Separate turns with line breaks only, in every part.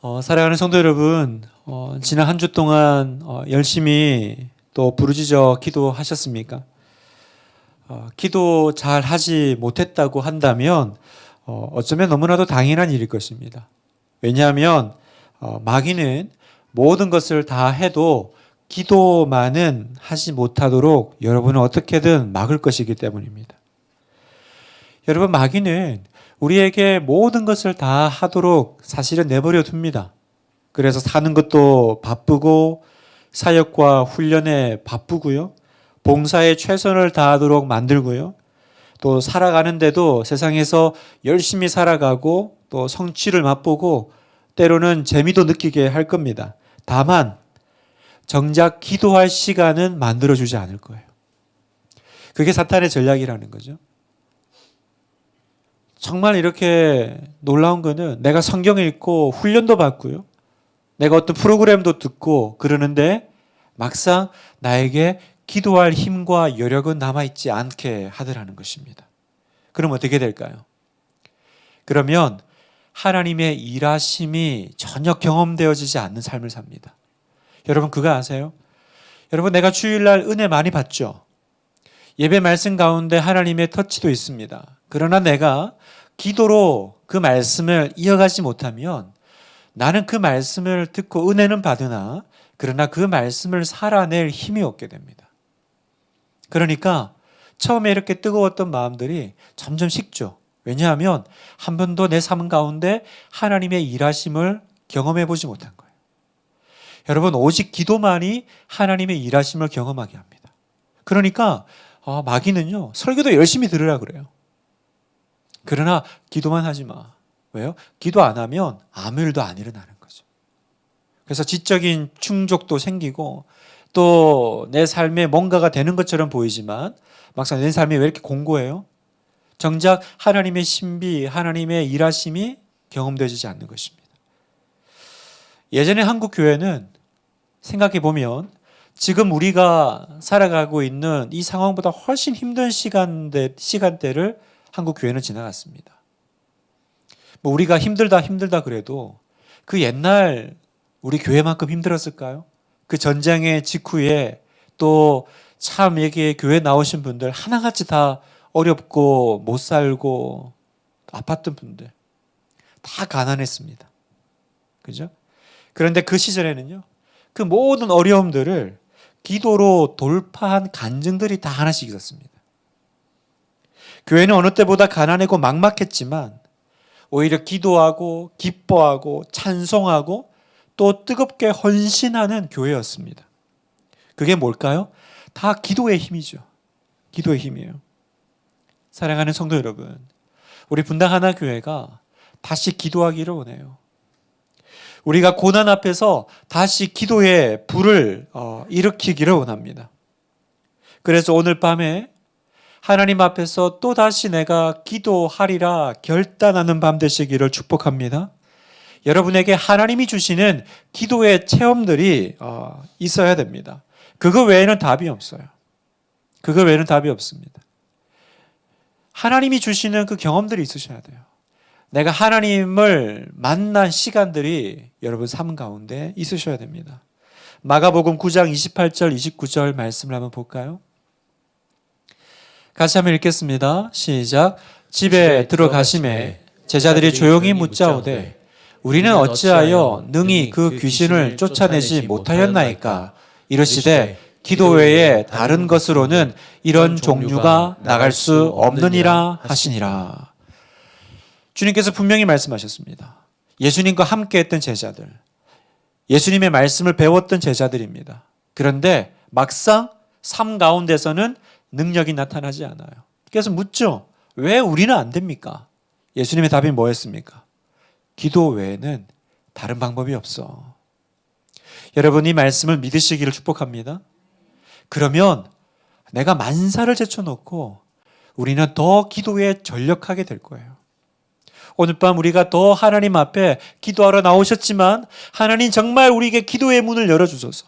사랑하는 성도 여러분, 지난 한 주 동안 열심히 또 부르짖어 기도하셨습니까? 기도 잘 하지 못했다고 한다면 어쩌면 너무나도 당연한 일일 것입니다. 왜냐하면 마귀는 모든 것을 다 해도 기도만은 하지 못하도록 여러분은 어떻게든 막을 것이기 때문입니다. 여러분, 마귀는 우리에게 모든 것을 다 하도록 사실은 내버려 둡니다. 그래서 사는 것도 바쁘고 사역과 훈련에 바쁘고요. 봉사에 최선을 다하도록 만들고요. 또 살아가는데도 세상에서 열심히 살아가고 또 성취를 맛보고 때로는 재미도 느끼게 할 겁니다. 다만 정작 기도할 시간은 만들어주지 않을 거예요. 그게 사탄의 전략이라는 거죠. 정말 이렇게 놀라운 거는 내가 성경을 읽고 훈련도 받고요. 내가 어떤 프로그램도 듣고 그러는데 막상 나에게 기도할 힘과 여력은 남아있지 않게 하더라는 것입니다. 그럼 어떻게 될까요? 그러면 하나님의 일하심이 전혀 경험되어지지 않는 삶을 삽니다. 여러분 그거 아세요? 여러분 내가 주일날 은혜 많이 받죠? 예배 말씀 가운데 하나님의 터치도 있습니다. 그러나 내가 기도로 그 말씀을 이어가지 못하면 나는 그 말씀을 듣고 은혜는 받으나 그러나 그 말씀을 살아낼 힘이 없게 됩니다. 그러니까 처음에 이렇게 뜨거웠던 마음들이 점점 식죠. 왜냐하면 한 번도 내 삶 가운데 하나님의 일하심을 경험해 보지 못한 거예요. 여러분 오직 기도만이 하나님의 일하심을 경험하게 합니다. 그러니까 마귀는요 설교도 열심히 들으라 그래요. 그러나 기도만 하지 마. 왜요? 기도 안 하면 아무 일도 안 일어나는 거죠. 그래서 지적인 충족도 생기고 또 내 삶에 뭔가가 되는 것처럼 보이지만 막상 내 삶이 왜 이렇게 공고해요? 정작 하나님의 신비, 하나님의 일하심이 경험되지 않는 것입니다. 예전에 한국 교회는 생각해 보면 지금 우리가 살아가고 있는 이 상황보다 훨씬 힘든 시간대를 한국 교회는 지나갔습니다. 우리가 힘들다 그래도 그 옛날 우리 교회만큼 힘들었을까요? 그 전쟁의 직후에 또 참 여기에 교회 나오신 분들 하나같이 다 어렵고 못 살고 아팠던 분들 다 가난했습니다. 그죠? 그런데 그 시절에는요, 그 모든 어려움들을 기도로 돌파한 간증들이 다 하나씩 있었습니다. 교회는 어느 때보다 가난하고 막막했지만 오히려 기도하고 기뻐하고 찬송하고 또 뜨겁게 헌신하는 교회였습니다. 그게 뭘까요? 다 기도의 힘이죠. 기도의 힘이에요. 사랑하는 성도 여러분, 우리 분당 하나교회가 다시 기도하기를 원해요. 우리가 고난 앞에서 다시 기도의 불을 일으키기를 원합니다. 그래서 오늘 밤에 하나님 앞에서 또다시 내가 기도하리라 결단하는 밤 되시기를 축복합니다. 여러분에게 하나님이 주시는 기도의 체험들이 있어야 됩니다. 그거 외에는 답이 없어요. 그거 외에는 답이 없습니다. 하나님이 주시는 그 경험들이 있으셔야 돼요. 내가 하나님을 만난 시간들이 여러분 삶 가운데 있으셔야 됩니다. 마가복음 9장 28절 29절 말씀을 한번 볼까요? 같이 한번 읽겠습니다. 시작. 집에 들어가심에 제자들이 조용히 묻자오되 우리는 어찌하여 능히 그 귀신을 쫓아내지 못하였나이까? 이르시되 기도 외에 다른 것으로는 이런 종류가 나갈 수 없느니라 하시니라. 주님께서 분명히 말씀하셨습니다. 예수님과 함께 했던 제자들, 예수님의 말씀을 배웠던 제자들입니다. 그런데 막상 삶 가운데서는 능력이 나타나지 않아요. 그래서 묻죠. 왜 우리는 안 됩니까? 예수님의 답이 뭐였습니까? 기도 외에는 다른 방법이 없어. 여러분 이 말씀을 믿으시기를 축복합니다. 그러면 내가 만사를 제쳐놓고 우리는 더 기도에 전력하게 될 거예요. 오늘 밤 우리가 더 하나님 앞에 기도하러 나오셨지만 하나님 정말 우리에게 기도의 문을 열어주소서.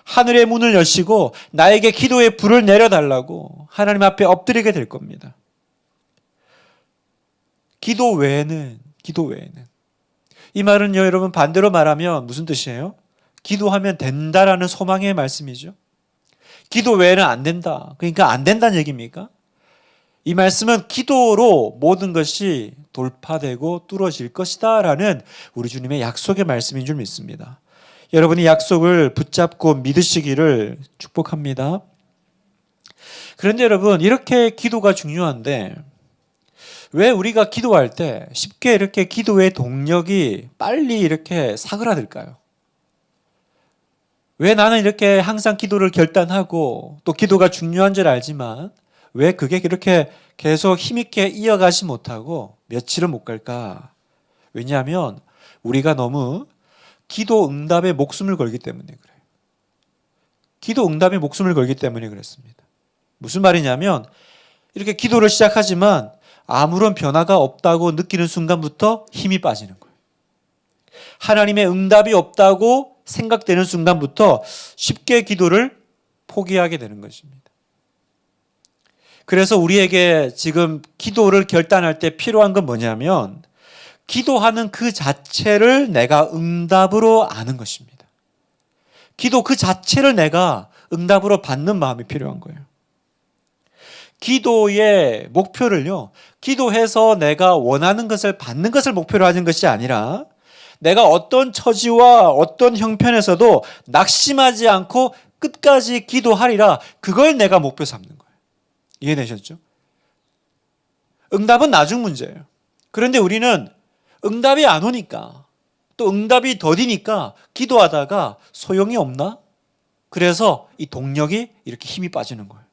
하늘의 문을 여시고 나에게 기도의 불을 내려달라고 하나님 앞에 엎드리게 될 겁니다. 기도 외에는 이 말은요, 여러분 반대로 말하면 무슨 뜻이에요? 기도하면 된다라는 소망의 말씀이죠. 기도 외에는 안 된다. 그러니까 안 된다는 얘기입니까? 이 말씀은 기도로 모든 것이 돌파되고 뚫어질 것이다 라는 우리 주님의 약속의 말씀인 줄 믿습니다. 여러분이 약속을 붙잡고 믿으시기를 축복합니다. 그런데 여러분, 이렇게 기도가 중요한데 왜 우리가 기도할 때 쉽게 이렇게 기도의 동력이 빨리 이렇게 사그라들까요? 왜 나는 이렇게 항상 기도를 결단하고 또 기도가 중요한 줄 알지만 왜 그게 그렇게 계속 힘있게 이어가지 못하고 며칠을 못 갈까? 왜냐하면 우리가 너무 기도 응답에 목숨을 걸기 때문에 그래요. 기도 응답에 목숨을 걸기 때문에 그렇습니다. 무슨 말이냐면 이렇게 기도를 시작하지만 아무런 변화가 없다고 느끼는 순간부터 힘이 빠지는 거예요. 하나님의 응답이 없다고 생각되는 순간부터 쉽게 기도를 포기하게 되는 것입니다. 그래서 우리에게 지금 기도를 결단할 때 필요한 건 뭐냐면 기도하는 그 자체를 내가 응답으로 아는 것입니다. 기도 그 자체를 내가 응답으로 받는 마음이 필요한 거예요. 기도의 목표를요, 기도해서 내가 원하는 것을 받는 것을 목표로 하는 것이 아니라 내가 어떤 처지와 어떤 형편에서도 낙심하지 않고 끝까지 기도하리라, 그걸 내가 목표 삼는 거예요. 이해되셨죠? 응답은 나중 문제예요. 그런데 우리는 응답이 안 오니까 또 응답이 더디니까 기도하다가 소용이 없나? 그래서 이 동력이 이렇게 힘이 빠지는 거예요.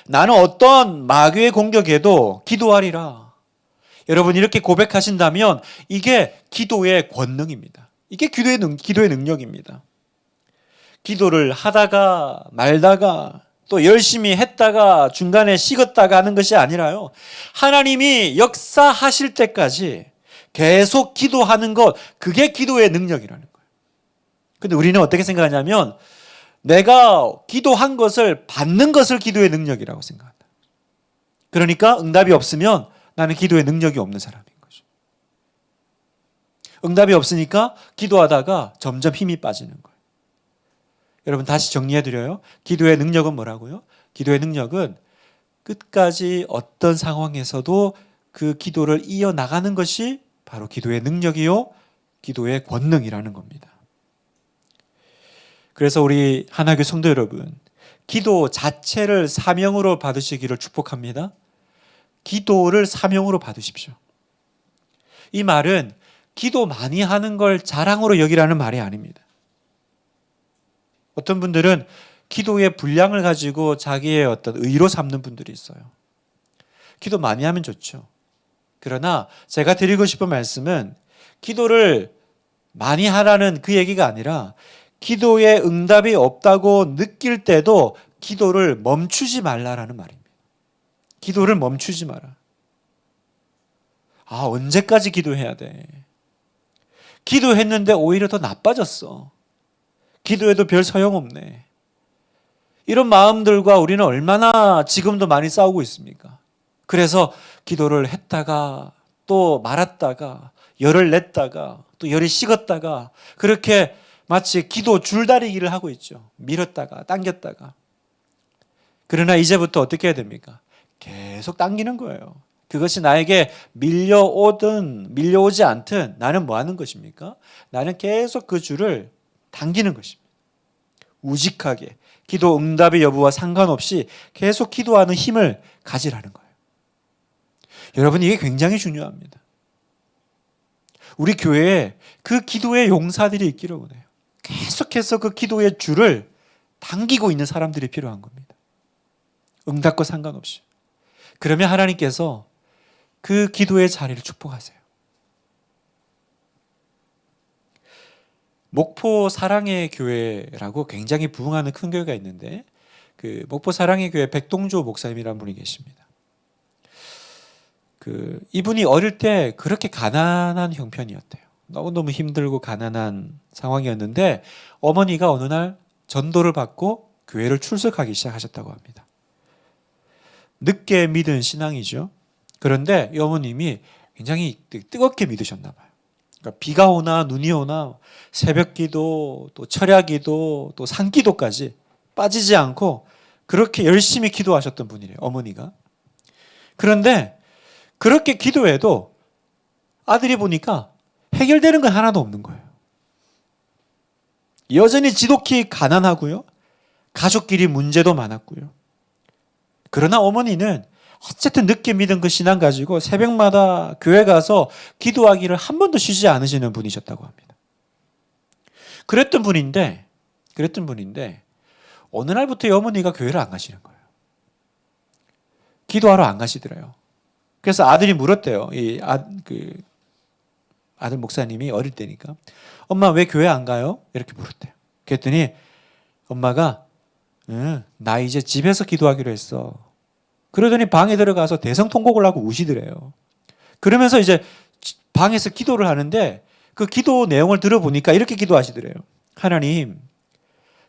나는 어떤 마귀의 공격에도 기도하리라. 여러분 이렇게 고백하신다면 이게 기도의 권능입니다. 이게 기도의 능력입니다. 기도를 하다가 말다가 또 열심히 했다가 중간에 식었다가 하는 것이 아니라요, 하나님이 역사하실 때까지 계속 기도하는 것, 그게 기도의 능력이라는 거예요. 근데 우리는 어떻게 생각하냐면 내가 기도한 것을 받는 것을 기도의 능력이라고 생각한다. 그러니까 응답이 없으면 나는 기도의 능력이 없는 사람인 거죠. 응답이 없으니까 기도하다가 점점 힘이 빠지는 거예요. 여러분 다시 정리해드려요. 기도의 능력은 뭐라고요? 기도의 능력은 끝까지 어떤 상황에서도 그 기도를 이어나가는 것이 바로 기도의 능력이요, 기도의 권능이라는 겁니다. 그래서 우리 하나교회 성도 여러분, 기도 자체를 사명으로 받으시기를 축복합니다. 기도를 사명으로 받으십시오. 이 말은 기도 많이 하는 걸 자랑으로 여기라는 말이 아닙니다. 어떤 분들은 기도의 분량을 가지고 자기의 어떤 의로 삼는 분들이 있어요. 기도 많이 하면 좋죠. 그러나 제가 드리고 싶은 말씀은 기도를 많이 하라는 그 얘기가 아니라 기도에 응답이 없다고 느낄 때도 기도를 멈추지 말라라는 말입니다. 기도를 멈추지 마라. 언제까지 기도해야 돼? 기도했는데 오히려 더 나빠졌어. 기도해도 별 소용없네. 이런 마음들과 우리는 얼마나 지금도 많이 싸우고 있습니까? 그래서 기도를 했다가 또 말았다가 열을 냈다가 또 열이 식었다가 그렇게 마치 기도 줄다리기를 하고 있죠. 밀었다가 당겼다가. 그러나 이제부터 어떻게 해야 됩니까? 계속 당기는 거예요. 그것이 나에게 밀려오든 밀려오지 않든 나는 뭐 하는 것입니까? 나는 계속 그 줄을 당기는 것입니다. 우직하게 기도 응답의 여부와 상관없이 계속 기도하는 힘을 가지라는 거예요. 여러분 이게 굉장히 중요합니다. 우리 교회에 그 기도의 용사들이 있기를 원해요. 계속해서 그 기도의 줄을 당기고 있는 사람들이 필요한 겁니다. 응답과 상관없이. 그러면 하나님께서 그 기도의 자리를 축복하세요. 목포 사랑의 교회라고 굉장히 부흥하는 큰 교회가 있는데 그 목포 사랑의 교회 백동조 목사님이라는 분이 계십니다. 이분이 어릴 때 그렇게 가난한 형편이었대요. 너무너무 힘들고 가난한 상황이었는데 어머니가 어느 날 전도를 받고 교회를 출석하기 시작하셨다고 합니다. 늦게 믿은 신앙이죠. 그런데 이 어머님이 굉장히 뜨겁게 믿으셨나 봐요. 그러니까 비가 오나 눈이 오나 새벽 기도, 또 철야 기도, 또 산기도까지 빠지지 않고 그렇게 열심히 기도하셨던 분이래요, 어머니가. 그런데 그렇게 기도해도 아들이 보니까 해결되는 건 하나도 없는 거예요. 여전히 지독히 가난하고요. 가족끼리 문제도 많았고요. 그러나 어머니는 어쨌든 늦게 믿은 그 신앙 가지고 새벽마다 교회 가서 기도하기를 한 번도 쉬지 않으시는 분이셨다고 합니다. 그랬던 분인데 어느 날부터 이 어머니가 교회를 안 가시는 거예요. 기도하러 안 가시더래요. 그래서 아들이 물었대요. 아들 목사님이 어릴 때니까. 엄마 왜 교회 안 가요? 이렇게 물었대요. 그랬더니 엄마가 나 이제 집에서 기도하기로 했어. 그러더니 방에 들어가서 대성통곡을 하고 우시더래요. 그러면서 이제 방에서 기도를 하는데 그 기도 내용을 들어보니까 이렇게 기도하시더래요. 하나님,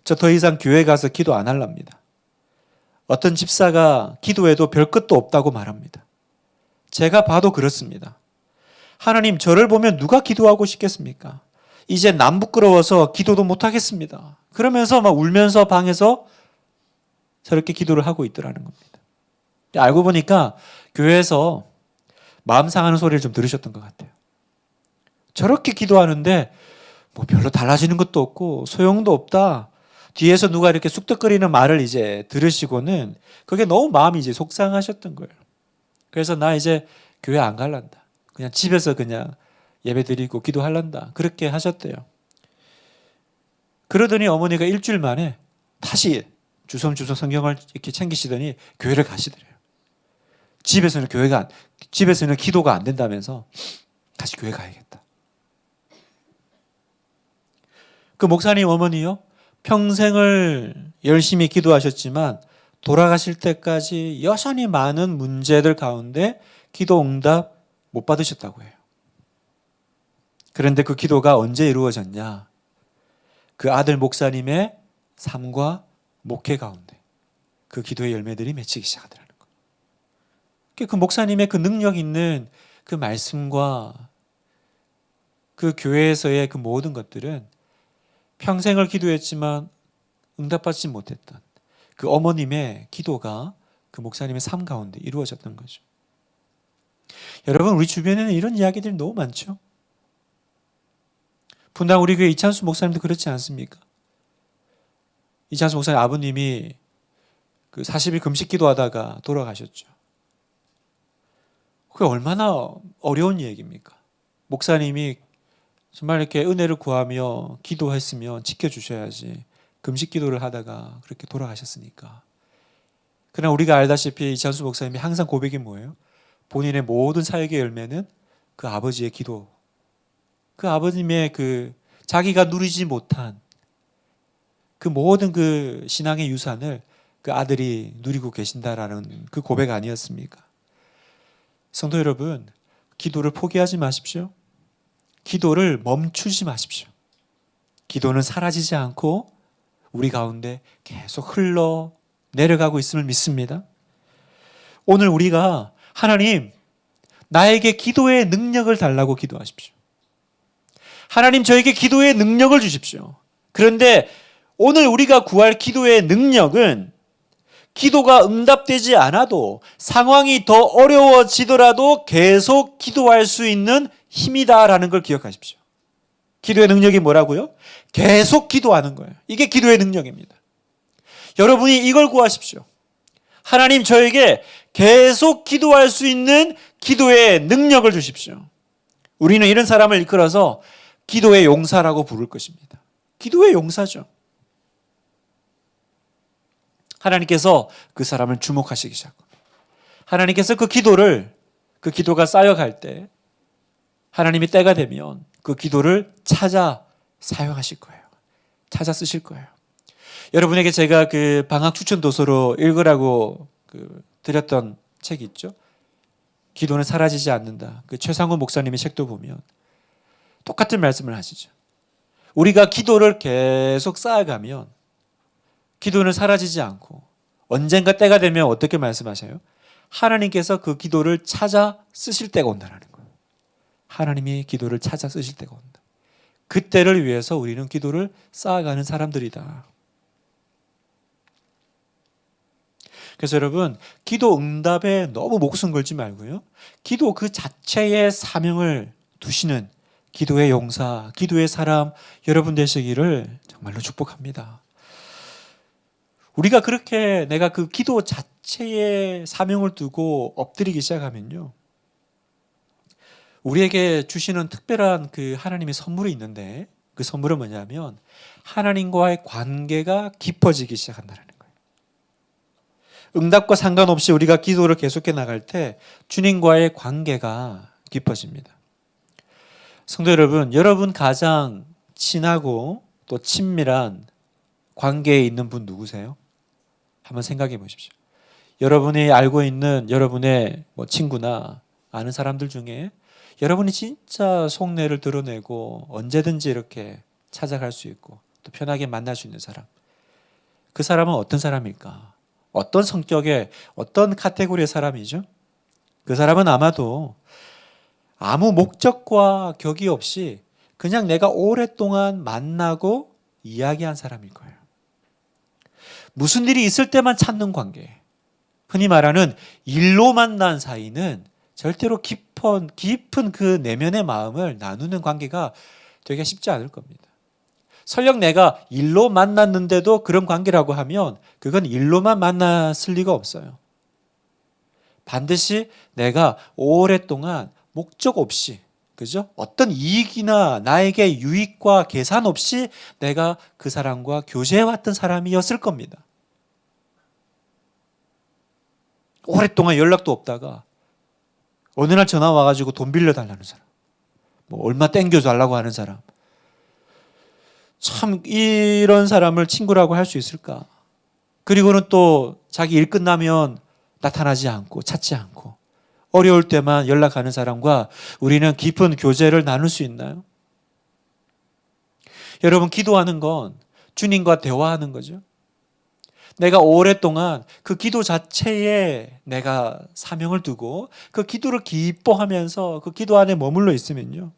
저 더 이상 교회 가서 기도 안 할랍니다. 어떤 집사가 기도해도 별 끝도 없다고 말합니다. 제가 봐도 그렇습니다. 하나님, 저를 보면 누가 기도하고 싶겠습니까? 이제 남 부끄러워서 기도도 못 하겠습니다. 그러면서 막 울면서 방에서 저렇게 기도를 하고 있더라는 겁니다. 알고 보니까 교회에서 마음 상하는 소리를 좀 들으셨던 것 같아요. 저렇게 기도하는데 뭐 별로 달라지는 것도 없고 소용도 없다. 뒤에서 누가 이렇게 쑥덕거리는 말을 이제 들으시고는 그게 너무 마음이 이제 속상하셨던 거예요. 그래서 나 이제 교회 안 갈란다. 그냥 집에서 그냥 예배 드리고 기도할란다. 그렇게 하셨대요. 그러더니 어머니가 일주일 만에 다시 주섬주섬 성경을 이렇게 챙기시더니 교회를 가시더래요. 집에서는 기도가 안 된다면서 다시 교회 가야겠다. 그 목사님 어머니요, 평생을 열심히 기도하셨지만 돌아가실 때까지 여전히 많은 문제들 가운데 기도 응답 못 받으셨다고 해요. 그런데 그 기도가 언제 이루어졌냐? 그 아들 목사님의 삶과 목회 가운데 그 기도의 열매들이 맺히기 시작하더라는 거예요. 그 목사님의 그 능력 있는 그 말씀과 그 교회에서의 그 모든 것들은 평생을 기도했지만 응답받지 못했던 그 어머님의 기도가 그 목사님의 삶 가운데 이루어졌던 거죠. 여러분, 우리 주변에는 이런 이야기들이 너무 많죠. 분당 우리 교회 이찬수 목사님도 그렇지 않습니까? 이찬수 목사님 아버님이 그 40일 금식 기도하다가 돌아가셨죠. 그게 얼마나 어려운 얘기입니까? 목사님이 정말 이렇게 은혜를 구하며 기도했으면 지켜주셔야지 금식 기도를 하다가 그렇게 돌아가셨으니까. 그러나 우리가 알다시피 이찬수 목사님이 항상 고백이 뭐예요? 본인의 모든 사역의 열매는 그 아버지의 기도, 그 아버님의 그 자기가 누리지 못한 그 모든 그 신앙의 유산을 그 아들이 누리고 계신다라는 그 고백 아니었습니까? 성도 여러분, 기도를 포기하지 마십시오. 기도를 멈추지 마십시오. 기도는 사라지지 않고 우리 가운데 계속 흘러 내려가고 있음을 믿습니다. 오늘 우리가 하나님, 나에게 기도의 능력을 달라고 기도하십시오. 하나님, 저에게 기도의 능력을 주십시오. 그런데 오늘 우리가 구할 기도의 능력은 기도가 응답되지 않아도 상황이 더 어려워지더라도 계속 기도할 수 있는 힘이다라는 걸 기억하십시오. 기도의 능력이 뭐라고요? 계속 기도하는 거예요. 이게 기도의 능력입니다. 여러분이 이걸 구하십시오. 하나님, 저에게 계속 기도할 수 있는 기도의 능력을 주십시오. 우리는 이런 사람을 이끌어서 기도의 용사라고 부를 것입니다. 기도의 용사죠. 하나님께서 그 사람을 주목하시기 시작합니다. 하나님께서 그 기도가 쌓여갈 때 하나님이 때가 되면 그 기도를 찾아 사용하실 거예요. 찾아 쓰실 거예요. 여러분에게 제가 그 방학 추천 도서로 읽으라고 드렸던 책이 있죠. 기도는 사라지지 않는다. 그 최상훈 목사님의 책도 보면 똑같은 말씀을 하시죠. 우리가 기도를 계속 쌓아가면 기도는 사라지지 않고 언젠가 때가 되면 어떻게 말씀하셔요? 하나님께서 그 기도를 찾아 쓰실 때가 온다는 거예요. 하나님이 기도를 찾아 쓰실 때가 온다. 그때를 위해서 우리는 기도를 쌓아가는 사람들이다. 그래서 여러분, 기도 응답에 너무 목숨 걸지 말고요. 기도 그 자체의 사명을 두시는 기도의 용사, 기도의 사람 여러분 되시기를 정말로 축복합니다. 우리가 그렇게 내가 그 기도 자체의 사명을 두고 엎드리기 시작하면요, 우리에게 주시는 특별한 그 하나님의 선물이 있는데, 그 선물은 뭐냐면 하나님과의 관계가 깊어지기 시작한다는 거예요. 응답과 상관없이 우리가 기도를 계속해 나갈 때 주님과의 관계가 깊어집니다. 성도 여러분, 여러분 가장 친하고 또 친밀한 관계에 있는 분 누구세요? 한번 생각해 보십시오. 여러분이 알고 있는 여러분의 친구나 아는 사람들 중에 여러분이 진짜 속내를 드러내고 언제든지 이렇게 찾아갈 수 있고 또 편하게 만날 수 있는 사람. 그 사람은 어떤 사람일까? 어떤 성격의 어떤 카테고리의 사람이죠? 그 사람은 아마도 아무 목적과 격이 없이 그냥 내가 오랫동안 만나고 이야기한 사람일 거예요. 무슨 일이 있을 때만 찾는 관계. 흔히 말하는 일로 만난 사이는 절대로 깊은 그 내면의 마음을 나누는 관계가 되게 쉽지 않을 겁니다. 설령 내가 일로 만났는데도 그런 관계라고 하면 그건 일로만 만났을 리가 없어요. 반드시 내가 오랫동안 목적 없이, 그죠? 어떤 이익이나 나에게 유익과 계산 없이 내가 그 사람과 교제해왔던 사람이었을 겁니다. 오랫동안 연락도 없다가 어느 날 전화 와가지고 돈 빌려달라는 사람, 얼마 땡겨달라고 하는 사람, 참 이런 사람을 친구라고 할 수 있을까? 그리고는 또 자기 일 끝나면 나타나지 않고 찾지 않고 어려울 때만 연락하는 사람과 우리는 깊은 교제를 나눌 수 있나요? 여러분, 기도하는 건 주님과 대화하는 거죠. 내가 오랫동안 그 기도 자체에 내가 사명을 두고 그 기도를 기뻐하면서 그 기도 안에 머물러 있으면요,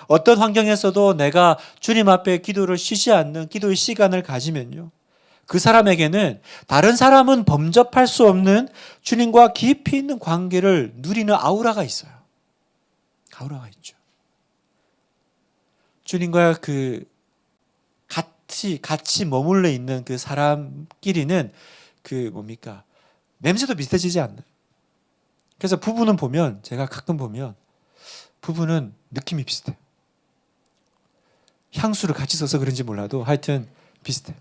어떤 환경에서도 내가 주님 앞에 기도를 쉬지 않는 기도의 시간을 가지면요, 그 사람에게는 다른 사람은 범접할 수 없는 주님과 깊이 있는 관계를 누리는 아우라가 있어요. 아우라가 있죠. 주님과 그 같이 머물러 있는 그 사람끼리는 냄새도 비슷해지지 않나요? 그래서 부부는 보면, 제가 가끔 보면 부부는 느낌이 비슷해요. 향수를 같이 써서 그런지 몰라도 하여튼 비슷해요.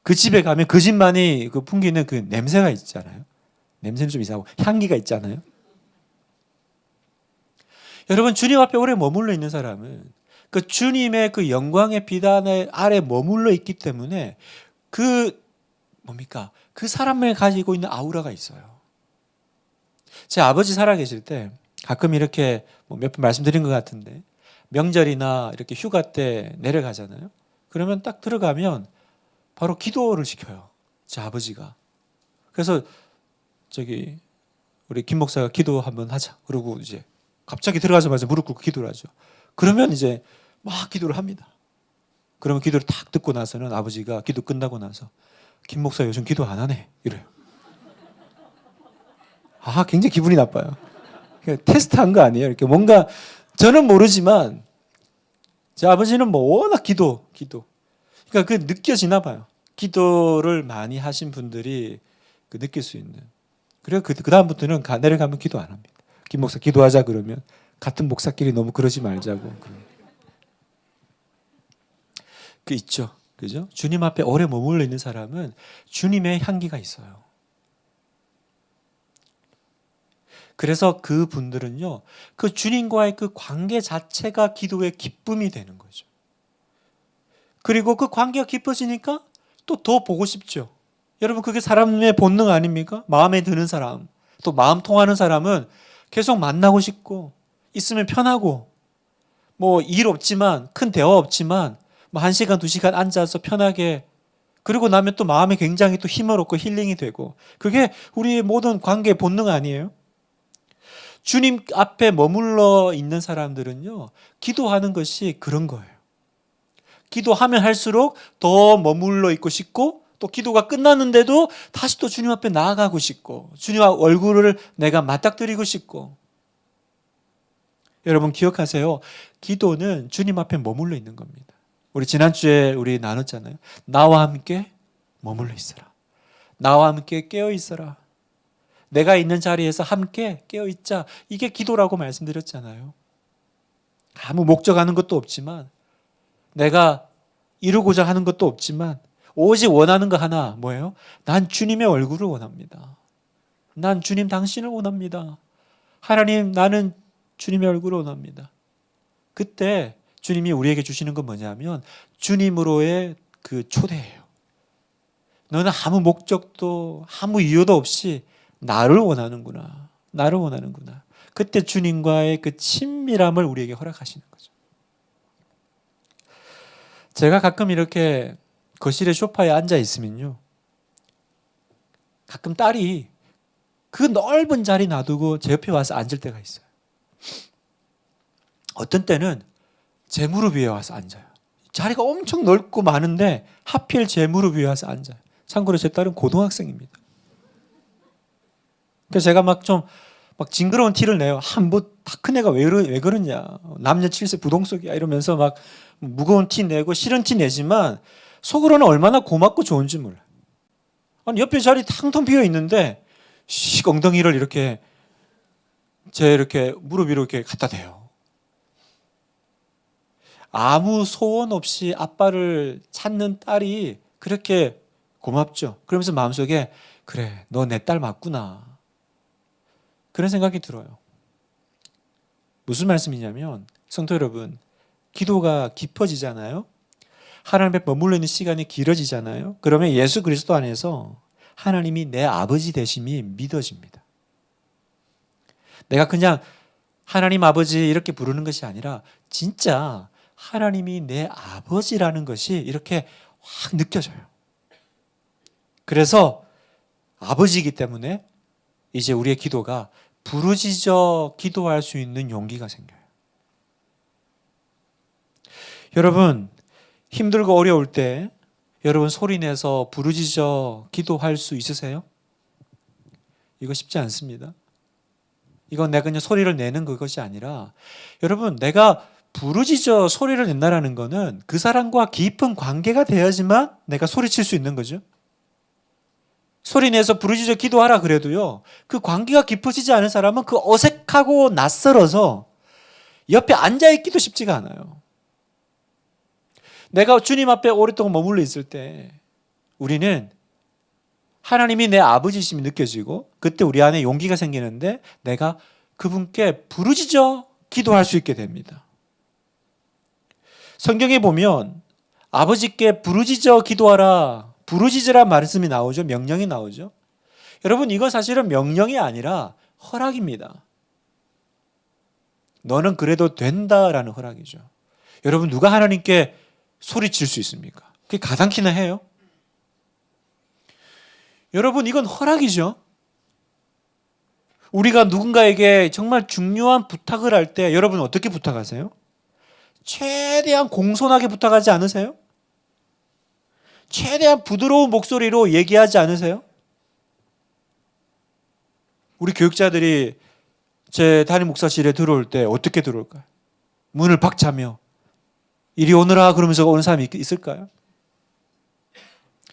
그 집에 가면 그 집만이 풍기는 그 냄새가 있잖아요. 냄새는 좀 이상하고 향기가 있잖아요. 여러분, 주님 앞에 오래 머물러 있는 사람은 그 주님의 그 영광의 빛 아래 머물러 있기 때문에 그 사람을 가지고 있는 아우라가 있어요. 제 아버지 살아계실 때 가끔 이렇게 몇 번 말씀드린 것 같은데, 명절이나 이렇게 휴가 때 내려가잖아요. 그러면 딱 들어가면 바로 기도를 시켜요, 제 아버지가. 그래서 우리 김 목사가 기도 한번 하자, 그러고 이제 갑자기 들어가자마자 무릎 꿇고 기도를 하죠. 그러면 이제 막 기도를 합니다. 그러면 기도를 딱 듣고 나서는 아버지가 기도 끝나고 나서 김 목사 요즘 기도 안 하네, 이래요. 굉장히 기분이 나빠요. 테스트한 거 아니에요. 이렇게 뭔가 저는 모르지만 제 아버지는 워낙 기도. 그러니까 그 느껴지나 봐요. 기도를 많이 하신 분들이 느낄 수 있는. 그래서 그 다음부터는 내려가면 기도 안 합니다. 김 목사 기도하자 그러면 같은 목사끼리 너무 그러지 말자고. 있죠, 그죠? 주님 앞에 오래 머물러 있는 사람은 주님의 향기가 있어요. 그래서 그 분들은요, 그 주님과의 그 관계 자체가 기도의 기쁨이 되는 거죠. 그리고 그 관계가 깊어지니까 또 더 보고 싶죠. 여러분, 그게 사람의 본능 아닙니까? 마음에 드는 사람, 또 마음 통하는 사람은 계속 만나고 싶고, 있으면 편하고, 일 없지만, 큰 대화 없지만 1시간, 2시간 앉아서 편하게, 그리고 나면 또 마음에 굉장히 또 힘을 얻고 힐링이 되고, 그게 우리의 모든 관계의 본능 아니에요? 주님 앞에 머물러 있는 사람들은요, 기도하는 것이 그런 거예요. 기도하면 할수록 더 머물러 있고 싶고, 또 기도가 끝났는데도 다시 또 주님 앞에 나아가고 싶고, 주님 얼굴을 내가 맞닥뜨리고 싶고. 여러분 기억하세요. 기도는 주님 앞에 머물러 있는 겁니다. 우리 지난주에 우리 나눴잖아요. 나와 함께 머물러 있어라. 나와 함께 깨어 있어라. 내가 있는 자리에서 함께 깨어 있자. 이게 기도라고 말씀드렸잖아요. 아무 목적하는 것도 없지만, 내가 이루고자 하는 것도 없지만, 오직 원하는 거 하나, 뭐예요? 난 주님의 얼굴을 원합니다. 난 주님 당신을 원합니다. 하나님, 나는 주님의 얼굴을 원합니다. 그때 주님이 우리에게 주시는 건 뭐냐면 주님으로의 그 초대예요. 너는 아무 목적도 아무 이유도 없이 나를 원하는구나. 나를 원하는구나. 그때 주님과의 그 친밀함을 우리에게 허락하시는 거죠. 제가 가끔 이렇게 거실의 소파에 앉아 있으면요, 가끔 딸이 그 넓은 자리 놔두고 제 옆에 와서 앉을 때가 있어요. 어떤 때는 제 무릎 위에 와서 앉아요. 자리가 엄청 넓고 많은데 하필 제 무릎 위에 와서 앉아요. 참고로 제 딸은 고등학생입니다. 그래서 제가 막 징그러운 티를 내요. 다 큰 애가 왜 그러냐. 남녀 7세 부동석이야. 이러면서 막 무거운 티 내고 싫은 티 내지만 속으로는 얼마나 고맙고 좋은지 몰라요. 아니, 옆에 자리 텅텅 비어 있는데 엉덩이를 이렇게 이렇게 무릎 위로 이렇게 갖다 대요. 아무 소원 없이 아빠를 찾는 딸이 그렇게 고맙죠. 그러면서 마음속에 그래, 너 내 딸 맞구나. 그런 생각이 들어요. 무슨 말씀이냐면 성도 여러분, 기도가 깊어지잖아요. 하나님 앞에 머물러 있는 시간이 길어지잖아요. 그러면 예수 그리스도 안에서 하나님이 내 아버지 되심이 믿어집니다. 내가 그냥 하나님 아버지 이렇게 부르는 것이 아니라 진짜 하나님이 내 아버지라는 것이 이렇게 확 느껴져요. 그래서 아버지이기 때문에 이제 우리의 기도가 부르짖어 기도할 수 있는 용기가 생겨요. 여러분, 힘들고 어려울 때 여러분 소리내서 부르짖어 기도할 수 있으세요? 이거 쉽지 않습니다. 이건 내가 그냥 소리를 내는 그것이 아니라, 여러분, 내가 부르짖어 소리를 낸다라는 거는 그 사람과 깊은 관계가 돼야지만 내가 소리칠 수 있는 거죠. 소리내서 부르짖어 기도하라 그래도요, 그 관계가 깊어지지 않은 사람은 그 어색하고 낯설어서 옆에 앉아있기도 쉽지가 않아요. 내가 주님 앞에 오랫동안 머물러 있을 때 우리는 하나님이 내 아버지심이 느껴지고, 그때 우리 안에 용기가 생기는데 내가 그분께 부르짖어 기도할 수 있게 됩니다. 성경에 보면 아버지께 부르짖어 기도하라, 부르짖으라 말씀이 나오죠. 명령이 나오죠. 여러분, 이건 사실은 명령이 아니라 허락입니다. 너는 그래도 된다라는 허락이죠. 여러분, 누가 하나님께 소리칠 수 있습니까? 그게 가당키나 해요? 여러분, 이건 허락이죠. 우리가 누군가에게 정말 중요한 부탁을 할 때 여러분 어떻게 부탁하세요? 최대한 공손하게 부탁하지 않으세요? 최대한 부드러운 목소리로 얘기하지 않으세요? 우리 교육자들이 제 담임 목사실에 들어올 때 어떻게 들어올까요? 문을 박차며 이리 오너라 그러면서 오는 사람이 있을까요?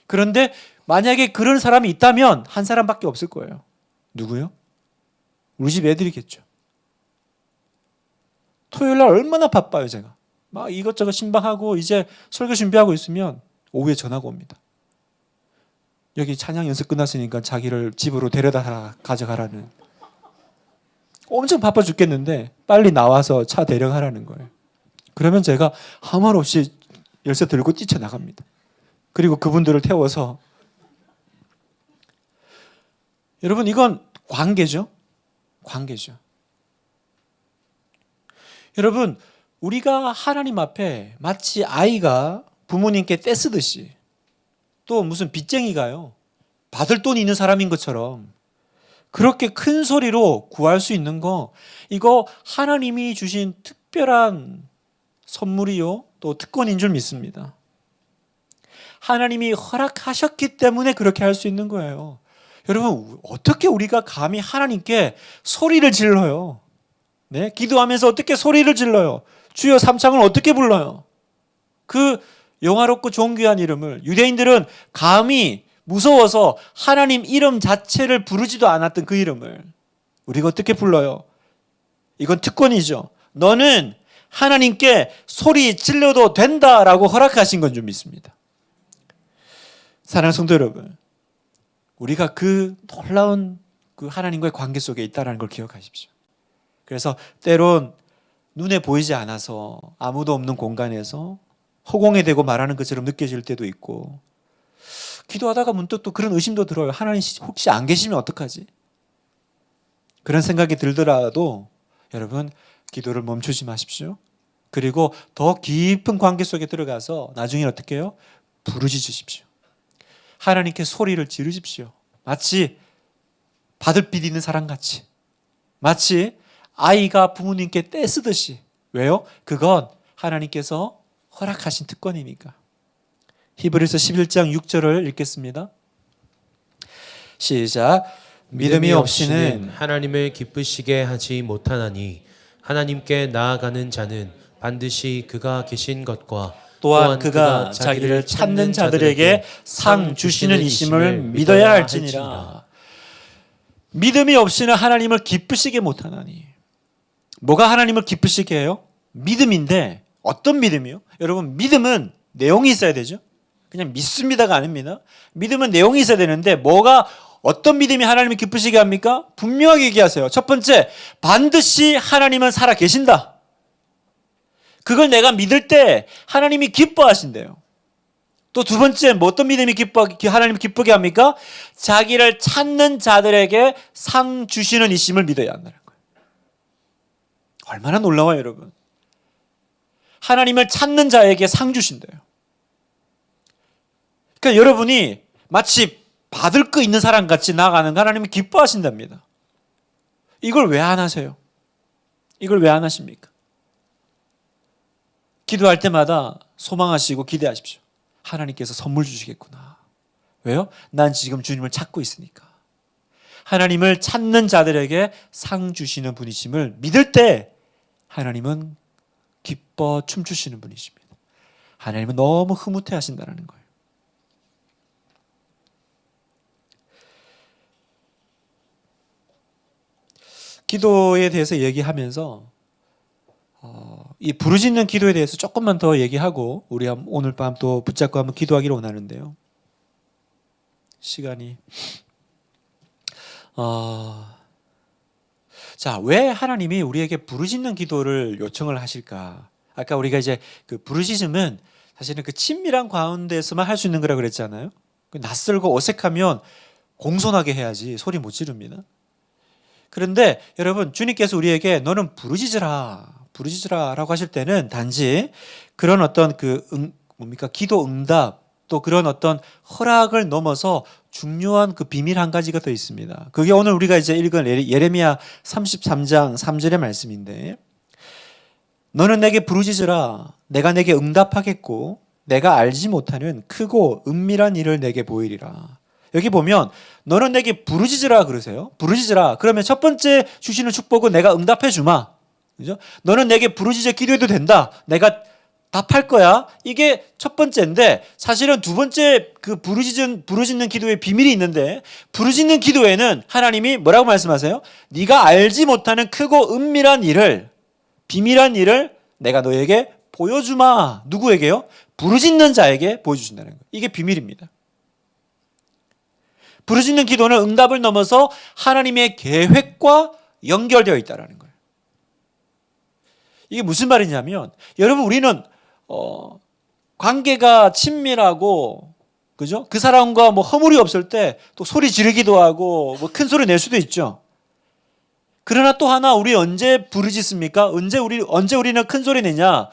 그런데 만약에 그런 사람이 있다면 한 사람밖에 없을 거예요. 누구요? 우리 집 애들이겠죠. 토요일 날 얼마나 바빠요, 제가. 막 이것저것 신방하고 이제 설교 준비하고 있으면 오후에 전화가 옵니다. 여기 찬양 연습 끝났으니까 자기를 집으로 데려다 가져가라는. 엄청 바빠 죽겠는데 빨리 나와서 차 데려가라는 거예요. 그러면 제가 아무 말 없이 열쇠 들고 뛰쳐나갑니다. 그리고 그분들을 태워서. 여러분, 이건 관계죠. 관계죠. 여러분, 우리가 하나님 앞에 마치 아이가 부모님께 떼쓰듯이, 또 무슨 빚쟁이가요, 받을 돈이 있는 사람인 것처럼 그렇게 큰 소리로 구할 수 있는 거, 이거 하나님이 주신 특별한 선물이요, 또 특권인 줄 믿습니다. 하나님이 허락하셨기 때문에 그렇게 할 수 있는 거예요. 여러분, 어떻게 우리가 감히 하나님께 소리를 질러요? 네? 기도하면서 어떻게 소리를 질러요? 주여 삼창을 어떻게 불러요? 그 영화롭고 존귀한 이름을 유대인들은 감히 무서워서 하나님 이름 자체를 부르지도 않았던 그 이름을 우리가 어떻게 불러요? 이건 특권이죠. 너는 하나님께 소리 질러도 된다라고 허락하신 건 줄 믿습니다. 사랑하는 성도 여러분, 우리가 그 놀라운 그 하나님과의 관계 속에 있다는 걸 기억하십시오. 그래서 때론 눈에 보이지 않아서 아무도 없는 공간에서 허공에 대고 말하는 것처럼 느껴질 때도 있고, 기도하다가 문득 또 그런 의심도 들어요. 하나님 혹시 안 계시면 어떡하지? 그런 생각이 들더라도 여러분, 기도를 멈추지 마십시오. 그리고 더 깊은 관계 속에 들어가서 나중에 어떻게 해요? 부르짖으십시오. 하나님께 소리를 지르십시오. 마치 받을 있는 사람같이, 마치 아이가 부모님께 떼쓰듯이. 왜요? 그건 하나님께서 허락하신 특권이니까. 히브리서 11장 6절을 읽겠습니다. 시작. 믿음이 없이는
하나님을 기쁘시게 하지 못하나니 하나님께 나아가는 자는 반드시 그가 계신 것과
또한 그가 자기를 찾는 자들에게 상 주시는 이심을 믿어야 할지니라. 믿음이 없이는 하나님을 기쁘시게 못하나니. 뭐가 하나님을 기쁘시게 해요? 믿음인데 어떤 믿음이요? 여러분, 믿음은 내용이 있어야 되죠. 그냥 믿습니다가 아닙니다. 믿음은 내용이 있어야 되는데 뭐가 어떤 믿음이 하나님을 기쁘시게 합니까? 분명하게 얘기하세요. 첫 번째, 반드시 하나님은 살아 계신다. 그걸 내가 믿을 때 하나님이 기뻐하신대요. 또 두 번째, 뭐 어떤 믿음이 하나님을 기쁘게 합니까? 자기를 찾는 자들에게 상 주시는 이심을 믿어야 한다는 거예요. 얼마나 놀라워요, 여러분. 하나님을 찾는 자에게 상 주신대요. 그러니까 여러분이 마치 받을 거 있는 사람 같이 나아가는 거 하나님이 기뻐하신답니다. 이걸 왜 안 하세요? 이걸 왜 안 하십니까? 기도할 때마다 소망하시고 기대하십시오. 하나님께서 선물 주시겠구나. 왜요? 난 지금 주님을 찾고 있으니까. 하나님을 찾는 자들에게 상 주시는 분이심을 믿을 때 하나님은 기뻐 춤추시는 분이십니다. 하나님은 너무 흐뭇해 하신다는 거예요. 기도에 대해서 얘기하면서 이 부르짖는 기도에 대해서 조금만 더 얘기하고 우리 오늘 밤 또 붙잡고 한번 기도하기를 원하는데요. 시간이 자, 왜 하나님이 우리에게 부르짖는 기도를 요청을 하실까? 아까 우리가 이제 그 부르짖음은 사실은 그 친밀한 가운데서만 할 수 있는 거라 그랬잖아요. 낯설고 어색하면 공손하게 해야지 소리 못 지릅니다. 그런데 여러분, 주님께서 우리에게 너는 부르짖으라라고 하실 때는 단지 그런 어떤 기도 응답 또 그런 어떤 허락을 넘어서 중요한 그 비밀 한 가지가 더 있습니다. 그게 오늘 우리가 이제 읽은 예레미야 33장 3절의 말씀인데, 너는 내게 부르짖으라 내가 내게 응답하겠고 내가 알지 못하는 크고 은밀한 일을 내게 보이리라. 여기 보면 너는 내게 부르짖으라 그러세요. 부르짖으라. 그러면 첫 번째 주시는 축복은 내가 응답해 주마. 그죠? 너는 내게 부르짖어 기도해도 된다. 내가 답할 거야. 이게 첫 번째인데, 사실은 두 번째 그 부르짖는 기도의 비밀이 있는데, 부르짖는 기도에는 하나님이 뭐라고 말씀하세요? 네가 알지 못하는 크고 은밀한 일을, 비밀한 일을 내가 너에게 보여주마. 누구에게요? 부르짖는 자에게 보여주신다는 거예요. 이게 비밀입니다. 부르짖는 기도는 응답을 넘어서 하나님의 계획과 연결되어 있다는 거예요. 이게 무슨 말이냐면, 여러분, 우리는 관계가 친밀하고, 그죠? 그 사람과 뭐 허물이 없을 때 또 소리 지르기도 하고 뭐 큰 소리 낼 수도 있죠. 그러나 또 하나, 우리 언제 부르짖습니까? 언제 우리는 큰 소리 내냐?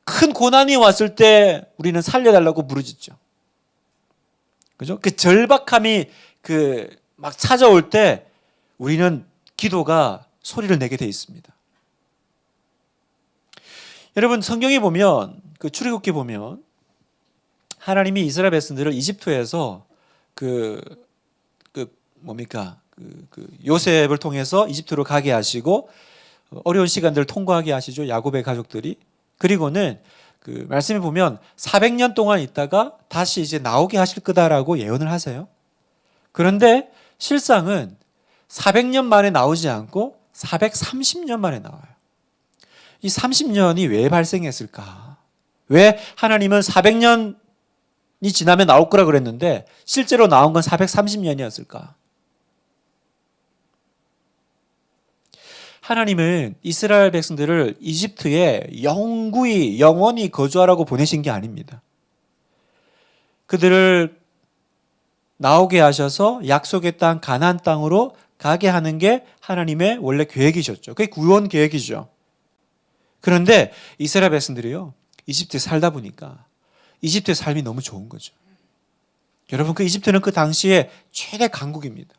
큰 고난이 왔을 때 우리는 살려달라고 부르짖죠. 그죠? 그 절박함이 막 찾아올 때 우리는 기도가 소리를 내게 돼 있습니다. 여러분 성경에 보면 그 출애굽기 보면 하나님이 이스라엘 백성들을 이집트에서 요셉을 통해서 이집트로 가게 하시고 어려운 시간들을 통과하게 하시죠. 야곱의 가족들이. 그리고는 그 말씀에 보면 400년 동안 있다가 다시 이제 나오게 하실 거다라고 예언을 하세요. 그런데 실상은 400년 만에 나오지 않고 430년 만에 나와요. 이 30년이 왜 발생했을까? 왜 하나님은 400년이 지나면 나올 거라 그랬는데 실제로 나온 건 430년이었을까? 하나님은 이스라엘 백성들을 이집트에 영원히 거주하라고 보내신 게 아닙니다. 그들을 나오게 하셔서 약속의 땅 가나안 땅으로 가게 하는 게 하나님의 원래 계획이셨죠. 그게 구원 계획이죠. 그런데 이스라엘 백성들이요, 이집트에 살다 보니까 이집트의 삶이 너무 좋은 거죠. 여러분, 그 이집트는 그 당시에 최대 강국입니다.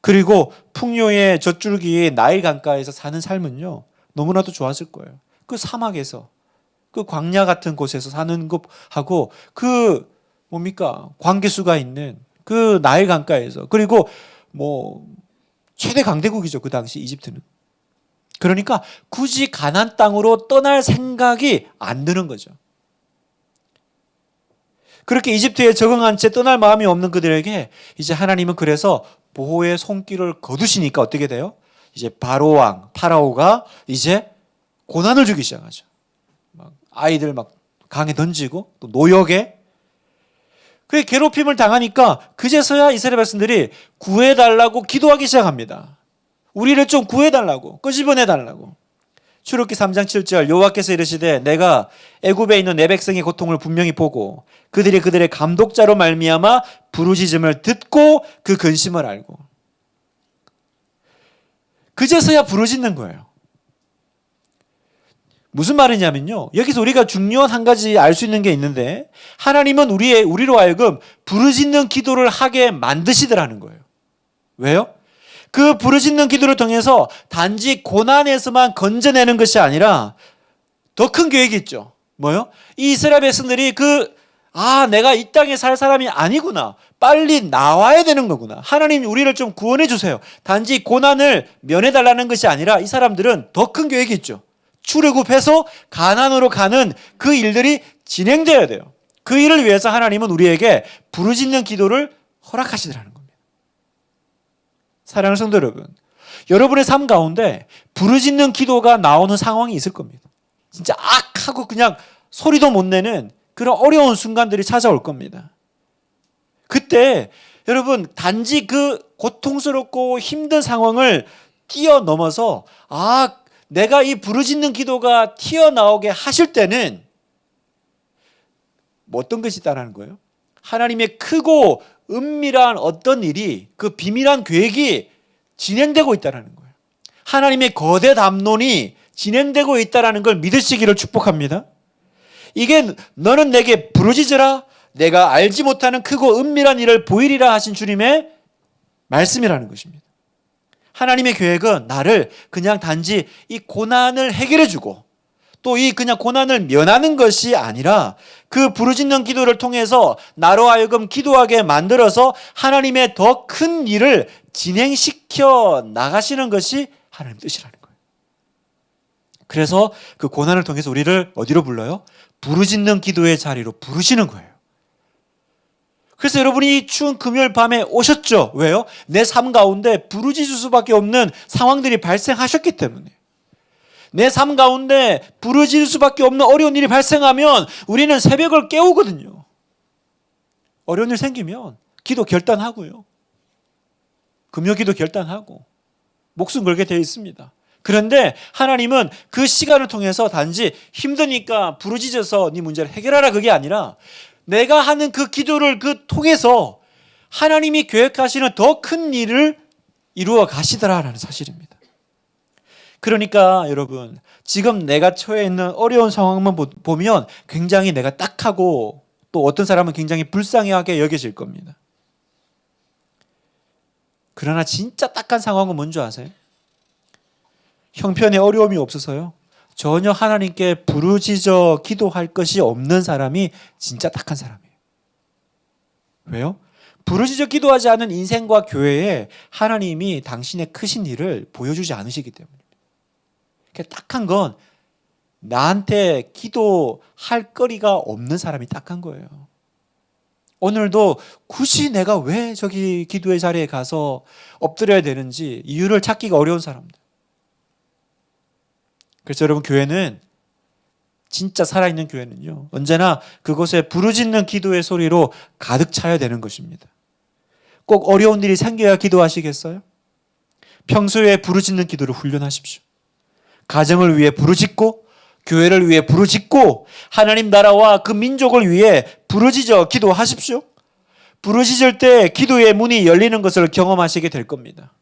그리고 풍요의 젖줄기 나일 강가에서 사는 삶은요, 너무나도 좋았을 거예요. 그 사막에서, 그 광야 같은 곳에서 사는 것하고 광개수가 있는 그 나일 강가에서, 그리고 최대 강대국이죠, 그 당시 이집트는. 그러니까 굳이 가나안 땅으로 떠날 생각이 안 드는 거죠. 그렇게 이집트에 적응한 채 떠날 마음이 없는 그들에게 이제 하나님은 그래서 보호의 손길을 거두시니까 어떻게 돼요? 이제 파라오가 이제 고난을 주기 시작하죠. 아이들 강에 던지고 또 노역에. 그 괴롭힘을 당하니까 그제서야 이스라엘 백성들이 구해달라고 기도하기 시작합니다. 우리를 좀 구해달라고, 끄집어내달라고. 출애굽기 3장 7절 여호와께서 이르시되 내가 애굽에 있는 내 백성의 고통을 분명히 보고 그들의 감독자로 말미암아 부르짖음을 듣고 그 근심을 알고. 그제서야 부르짖는 거예요. 무슨 말이냐면요, 여기서 우리가 중요한 한 가지 알 수 있는 게 있는데 하나님은 우리로 하여금 부르짖는 기도를 하게 만드시더라는 거예요. 왜요? 그 부르짖는 기도를 통해서 단지 고난에서만 건져내는 것이 아니라 더 큰 계획이 있죠. 뭐요? 이 이스라엘 백성들이 내가 이 땅에 살 사람이 아니구나. 빨리 나와야 되는 거구나. 하나님 우리를 좀 구원해 주세요. 단지 고난을 면해달라는 것이 아니라 이 사람들은 더 큰 계획이 있죠. 출애굽해서 가나안으로 가는 그 일들이 진행되어야 돼요. 그 일을 위해서 하나님은 우리에게 부르짖는 기도를 허락하시더라는 겁니다. 사랑하는 성도 여러분, 여러분의 삶 가운데 부르짖는 기도가 나오는 상황이 있을 겁니다. 진짜 하고 그냥 소리도 못 내는 그런 어려운 순간들이 찾아올 겁니다. 그때 여러분 단지 그 고통스럽고 힘든 상황을 뛰어넘어서 내가 이 부르짖는 기도가 튀어나오게 하실 때는 어떤 것이 있다는 거예요? 하나님의 크고 은밀한 어떤 일이, 그 비밀한 계획이 진행되고 있다는 거예요. 하나님의 거대 담론이 진행되고 있다는 걸 믿으시기를 축복합니다. 이게 너는 내게 부르짖으라, 내가 알지 못하는 크고 은밀한 일을 보이리라 하신 주님의 말씀이라는 것입니다. 하나님의 계획은 나를 그냥 단지 이 고난을 해결해 주고 또 이 그냥 고난을 면하는 것이 아니라 그 부르짖는 기도를 통해서 나로 하여금 기도하게 만들어서 하나님의 더 큰 일을 진행시켜 나가시는 것이 하나님 뜻이라는 거예요. 그래서 그 고난을 통해서 우리를 어디로 불러요? 부르짖는 기도의 자리로 부르시는 거예요. 그래서 여러분이 이 추운 금요일 밤에 오셨죠. 왜요? 내 삶 가운데 부르짖을 수밖에 없는 상황들이 발생하셨기 때문에. 내 삶 가운데 부르짖을 수밖에 없는 어려운 일이 발생하면 우리는 새벽을 깨우거든요. 어려운 일 생기면 기도 결단하고요. 금요기도 결단하고 목숨 걸게 되어 있습니다. 그런데 하나님은 그 시간을 통해서 단지 힘드니까 부르짖어서 네 문제를 해결하라 그게 아니라 내가 하는 그 기도를 통해서 하나님이 계획하시는 더 큰 일을 이루어 가시더라라는 사실입니다. 그러니까 여러분, 지금 내가 처해 있는 어려운 상황만 보면 굉장히 내가 딱하고 또 어떤 사람은 굉장히 불쌍하게 여겨질 겁니다. 그러나 진짜 딱한 상황은 뭔지 아세요? 형편에 어려움이 없어서요. 전혀 하나님께 부르짖어 기도할 것이 없는 사람이 진짜 딱한 사람이에요. 왜요? 부르짖어 기도하지 않은 인생과 교회에 하나님이 당신의 크신 일을 보여주지 않으시기 때문입니다. 딱한 건 나한테 기도할 거리가 없는 사람이 딱한 거예요. 오늘도 굳이 내가 왜 저기 기도의 자리에 가서 엎드려야 되는지 이유를 찾기가 어려운 사람들. 그래서 여러분, 교회는, 진짜 살아있는 교회는요, 언제나 그곳에 부르짖는 기도의 소리로 가득 차야 되는 것입니다. 꼭 어려운 일이 생겨야 기도하시겠어요? 평소에 부르짖는 기도를 훈련하십시오. 가정을 위해 부르짖고, 교회를 위해 부르짖고, 하나님 나라와 그 민족을 위해 부르짖어 기도하십시오. 부르짖을 때 기도의 문이 열리는 것을 경험하시게 될 겁니다.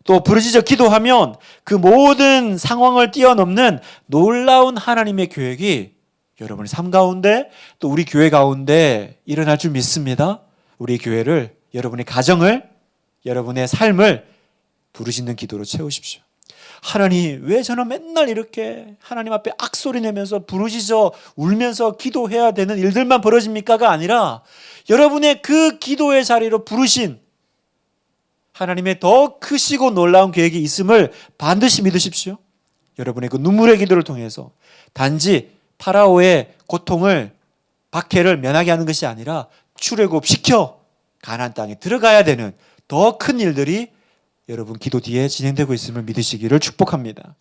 또 부르짖어 기도하면 그 모든 상황을 뛰어넘는 놀라운 하나님의 계획이 여러분의 삶 가운데, 또 우리 교회 가운데 일어날 줄 믿습니다. 우리 교회를, 여러분의 가정을, 여러분의 삶을 부르짖는 기도로 채우십시오. 하나님, 왜 저는 맨날 이렇게 하나님 앞에 악소리 내면서 부르짖어 울면서 기도해야 되는 일들만 벌어집니까가 아니라, 여러분의 그 기도의 자리로 부르신 하나님의 더 크시고 놀라운 계획이 있음을 반드시 믿으십시오. 여러분의 그 눈물의 기도를 통해서 단지 파라오의 고통을, 박해를 면하게 하는 것이 아니라 출애굽시켜 가나안 땅에 들어가야 되는 더 큰 일들이 여러분 기도 뒤에 진행되고 있음을 믿으시기를 축복합니다.